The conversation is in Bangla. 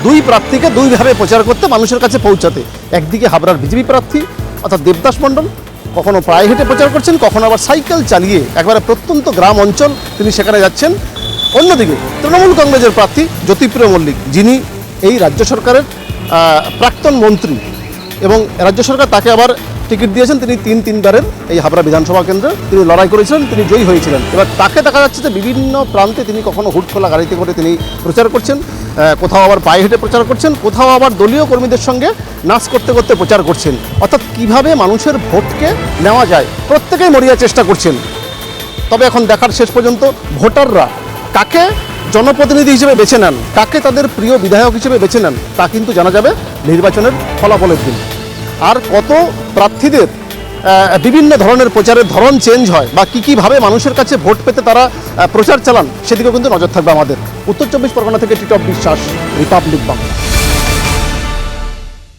দুই প্রার্থীকে দুইভাবে প্রচার করতে, মানুষের কাছে পৌঁছাতে। একদিকে হাবড়ার বিজেপি প্রার্থী অর্থাৎ দেবদাস মণ্ডল কখনো পায়ে হেঁটে প্রচার করছেন, কখনো আবার সাইকেল চালিয়ে একবারে প্রত্যন্ত গ্রাম অঞ্চল তিনি সেখানে যাচ্ছেন। অন্যদিকে তৃণমূল কংগ্রেসের প্রার্থী জ্যোতিপ্রিয় মল্লিক, যিনি এই রাজ্য সরকারের প্রাক্তন মন্ত্রী এবং রাজ্য সরকার তাকে আবার টিকিট দিয়েছেন, তিনি তিনবারের এই হাবড়া বিধানসভা কেন্দ্রে তিনি লড়াই করেছিলেন, তিনি জয়ী হয়েছিলেন। এবার তাকে দেখা যাচ্ছে যে বিভিন্ন প্রান্তে তিনি কখনো হুট খোলা গাড়িতে করে তিনি প্রচার করছেন, কোথাও আবার পায়ে হেঁটে প্রচার করছেন, কোথাও আবার দলীয় কর্মীদের সঙ্গে নাচ করতে করতে প্রচার করছেন। অর্থাৎ কিভাবে মানুষের ভোটকে নেওয়া যায় প্রত্যেকেই মরিয়া চেষ্টা করছেন। তবে এখন দেখার শেষ পর্যন্ত ভোটাররা কাকে জনপ্রতিনিধি হিসেবে বেছে নেন, কাকে তাদের প্রিয় বিধায়ক হিসেবে বেছে নেন, তা কিন্তু জানা যাবে নির্বাচনের ফলাফলের দিন। আর কত প্রার্থীদের বিভিন্ন ধরনের প্রচারের ধরন চেঞ্জ হয় বা কীভাবে মানুষের কাছে ভোট পেতে তারা প্রচার চালান, সেদিকেও কিন্তু নজর থাকবে আমাদের। উত্তর 24 পরগনা থেকে টিটপ বিশ্বাস, রিপাবলিক বাংলা।